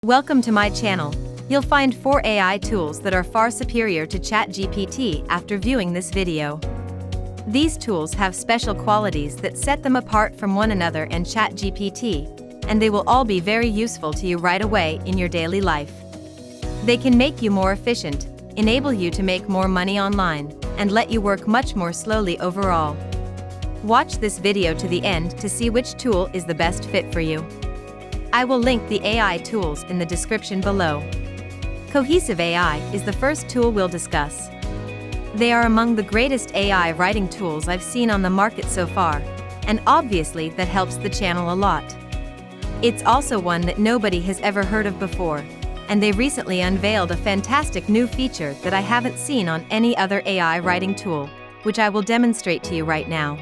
Welcome to my channel. You'll find 4 AI tools that are far superior to ChatGPT after viewing this video. These tools have special qualities that set them apart from one another and ChatGPT, and they will all be very useful to you right away in your daily life. They can make you more efficient, enable you to make more money online, and let you work much more slowly overall. Watch this video to the end to see which tool is the best fit for you. I will link the AI tools in the description below. Cohesive AI is the first tool we'll discuss. They are among the greatest AI writing tools I've seen on the market so far, and obviously that helps the channel a lot. It's also one that nobody has ever heard of before, and they recently unveiled a fantastic new feature that I haven't seen on any other AI writing tool, which I will demonstrate to you right now.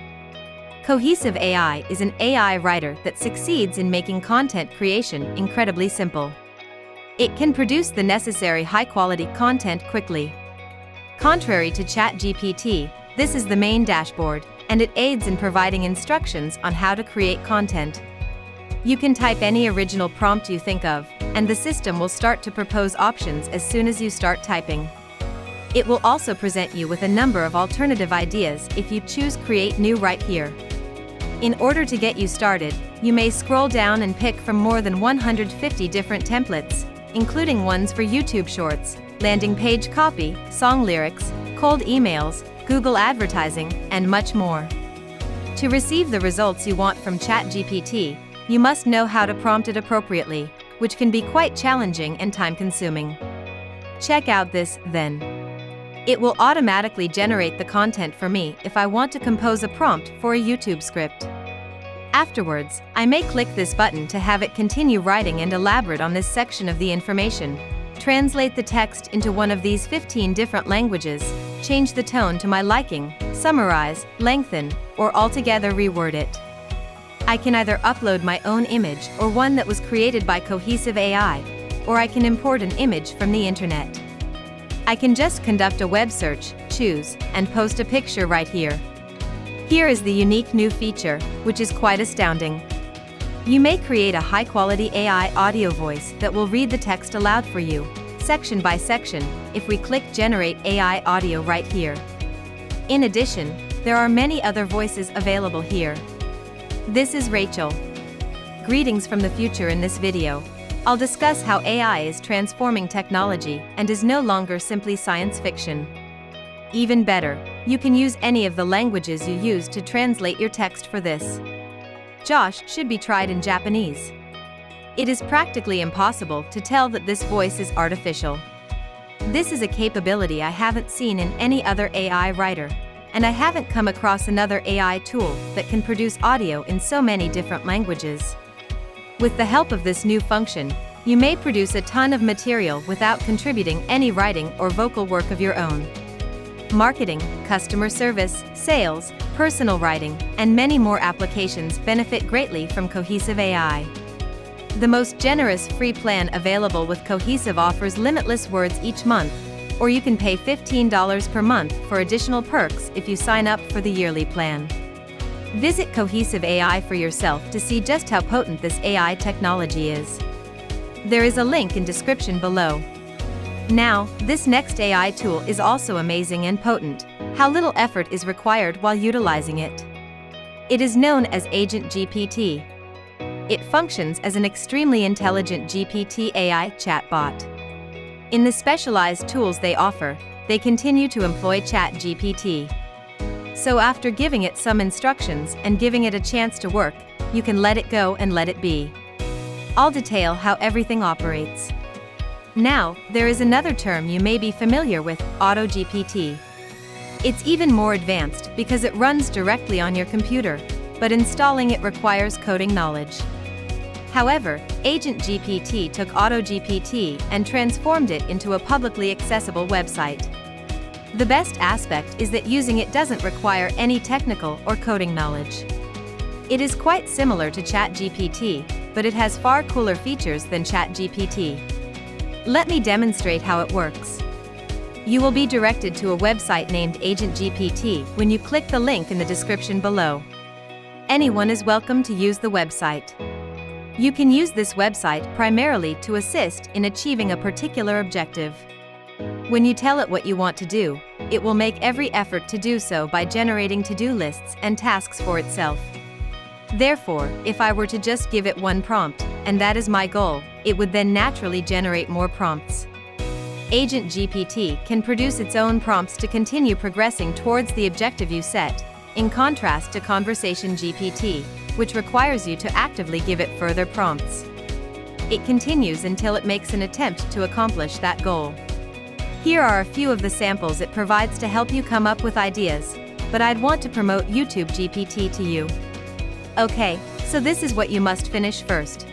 Cohesive AI is an AI writer that succeeds in making content creation incredibly simple. It can produce the necessary high-quality content quickly. Contrary to ChatGPT, this is the main dashboard, and it aids in providing instructions on how to create content. You can type any original prompt you think of, and the system will start to propose options as soon as you start typing. It will also present you with a number of alternative ideas if you choose Create New right here. In order to get you started, you may scroll down and pick from more than 150 different templates, including ones for YouTube Shorts, landing page copy, song lyrics, cold emails, Google advertising, and much more. To receive the results you want from ChatGPT, you must know how to prompt it appropriately, which can be quite challenging and time-consuming. Check out this, then. It will automatically generate the content for me if I want to compose a prompt for a YouTube script. Afterwards, I may click this button to have it continue writing and elaborate on this section of the information, translate the text into one of these 15 different languages, change the tone to my liking, summarize, lengthen, or altogether reword it. I can either upload my own image or one that was created by Cohesive AI, or I can import an image from the internet. I can just conduct a web search, choose, and post a picture right here. Here is the unique new feature, which is quite astounding. You may create a high-quality AI audio voice that will read the text aloud for you, section by section, if we click Generate AI Audio right here. In addition, there are many other voices available here. This is Rachel. Greetings from the future. In this video, I'll discuss how AI is transforming technology and is no longer simply science fiction. Even better, you can use any of the languages you use to translate your text for this. Josh should be tried in Japanese. It is practically impossible to tell that this voice is artificial. This is a capability I haven't seen in any other AI writer, and I haven't come across another AI tool that can produce audio in so many different languages. With the help of this new function, you may produce a ton of material without contributing any writing or vocal work of your own. Marketing, customer service, sales, personal writing, and many more applications benefit greatly from Cohesive AI. The most generous free plan available with Cohesive offers limitless words each month, or you can pay $15 per month for additional perks if you sign up for the yearly plan. Visit Cohesive AI for yourself to see just how potent this AI technology is. There is a link in description below. Now, this next AI tool is also amazing and potent. How little effort is required while utilizing it. It is known as Agent GPT. It functions as an extremely intelligent GPT AI chatbot. In the specialized tools they offer, they continue to employ ChatGPT. So after giving it some instructions and giving it a chance to work, you can let it go and let it be. I'll detail how everything operates. Now, there is another term you may be familiar with, AutoGPT. It's even more advanced because it runs directly on your computer, but installing it requires coding knowledge. However, Agent GPT took AutoGPT and transformed it into a publicly accessible website. The best aspect is that using it doesn't require any technical or coding knowledge. It is quite similar to ChatGPT, but it has far cooler features than ChatGPT. Let me demonstrate how it works. You will be directed to a website named Agent GPT when you click the link in the description below. Anyone is welcome to use the website. You can use this website primarily to assist in achieving a particular objective. When you tell it what you want to do, it will make every effort to do so by generating to-do lists and tasks for itself. Therefore, if I were to just give it one prompt, and that is my goal, it would then naturally generate more prompts. Agent GPT can produce its own prompts to continue progressing towards the objective you set, in contrast to Conversation GPT, which requires you to actively give it further prompts. It continues until it makes an attempt to accomplish that goal. Here are a few of the samples it provides to help you come up with ideas, but I'd want to promote YouTube GPT to you. Okay, so this is what you must finish first.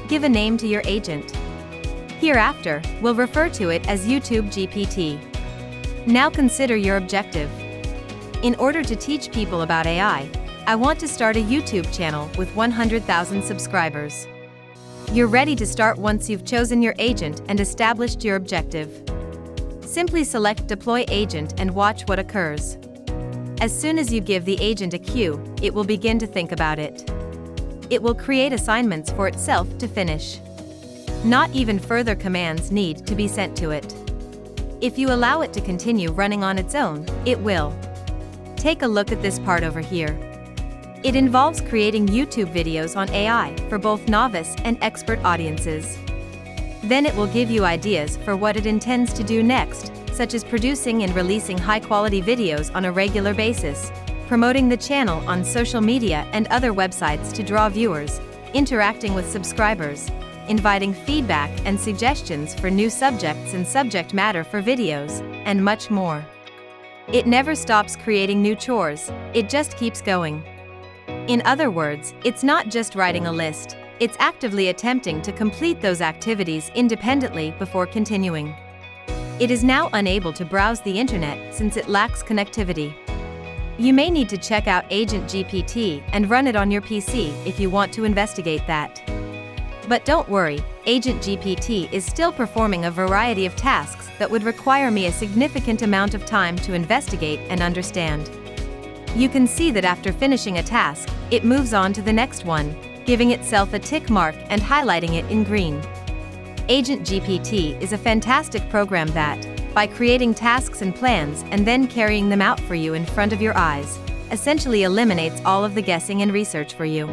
Give a name to your agent. Hereafter, we'll refer to it as YouTube GPT. Now consider your objective. In order to teach people about AI, I want to start a YouTube channel with 100,000 subscribers. You're ready to start once you've chosen your agent and established your objective. Simply select Deploy Agent and watch what occurs. As soon as you give the agent a cue, it will begin to think about it. It will create assignments for itself to finish. Not even further commands need to be sent to it. If you allow it to continue running on its own, it will. Take a look at this part over here. It involves creating YouTube videos on AI for both novice and expert audiences. Then it will give you ideas for what it intends to do next, such as producing and releasing high-quality videos on a regular basis, promoting the channel on social media and other websites to draw viewers, interacting with subscribers, inviting feedback and suggestions for new subjects and subject matter for videos, and much more. It never stops creating new chores, it just keeps going. In other words, it's not just writing a list, it's actively attempting to complete those activities independently before continuing. It is now unable to browse the internet since it lacks connectivity. You may need to check out Agent GPT and run it on your PC if you want to investigate that. But don't worry, Agent GPT is still performing a variety of tasks that would require me a significant amount of time to investigate and understand. You can see that after finishing a task, it moves on to the next one, giving itself a tick mark and highlighting it in green. Agent GPT is a fantastic program that, by creating tasks and plans and then carrying them out for you in front of your eyes, essentially eliminates all of the guessing and research for you.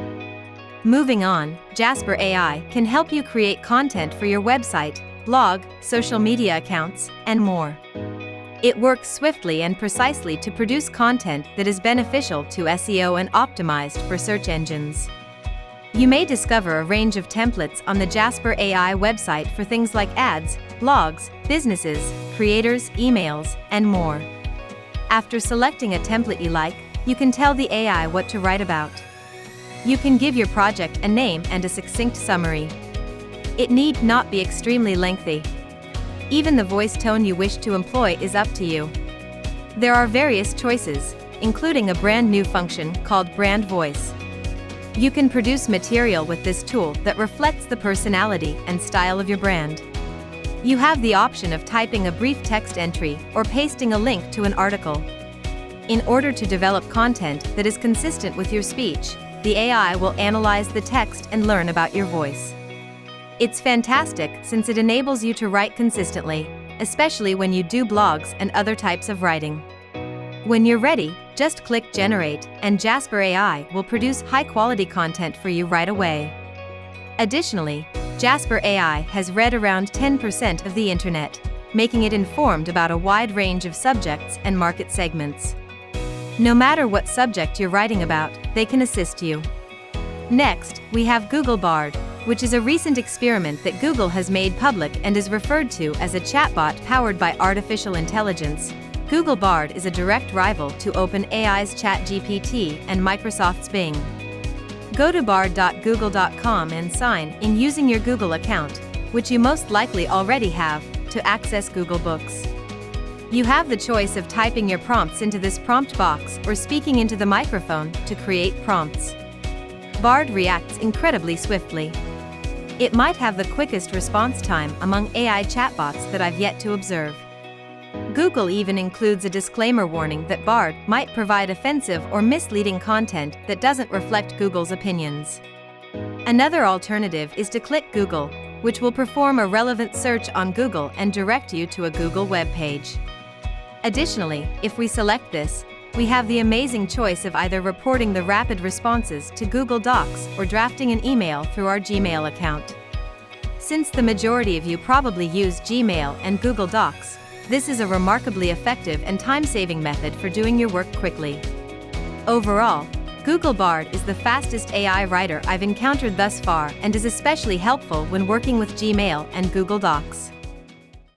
Moving on, Jasper AI can help you create content for your website, blog, social media accounts, and more. It works swiftly and precisely to produce content that is beneficial to SEO and optimized for search engines. You may discover a range of templates on the Jasper AI website for things like ads, blogs, businesses, creators, emails, and more. After selecting a template you like, you can tell the AI what to write about. You can give your project a name and a succinct summary. It need not be extremely lengthy. Even the voice tone you wish to employ is up to you. There are various choices, including a brand new function called Brand Voice. You can produce material with this tool that reflects the personality and style of your brand. You have the option of typing a brief text entry or pasting a link to an article. In order to develop content that is consistent with your speech, the AI will analyze the text and learn about your voice. It's fantastic since it enables you to write consistently, especially when you do blogs and other types of writing. When you're ready, just click Generate, and Jasper AI will produce high-quality content for you right away. Additionally, Jasper AI has read around 10% of the internet, making it informed about a wide range of subjects and market segments. No matter what subject you're writing about, they can assist you. Next, we have Google Bard, which is a recent experiment that Google has made public and is referred to as a chatbot powered by artificial intelligence. Google Bard is a direct rival to OpenAI's ChatGPT and Microsoft's Bing. Go to bard.google.com and sign in using your Google account, which you most likely already have, to access Google Books. You have the choice of typing your prompts into this prompt box or speaking into the microphone to create prompts. Bard reacts incredibly swiftly. It might have the quickest response time among AI chatbots that I've yet to observe. Google even includes a disclaimer warning that Bard might provide offensive or misleading content that doesn't reflect Google's opinions. Another alternative is to click Google, which will perform a relevant search on Google and direct you to a Google web page. Additionally, if we select this, we have the amazing choice of either reporting the rapid responses to Google Docs or drafting an email through our Gmail account. Since the majority of you probably use Gmail and Google Docs, this is a remarkably effective and time-saving method for doing your work quickly. Overall, Google Bard is the fastest AI writer I've encountered thus far and is especially helpful when working with Gmail and Google Docs.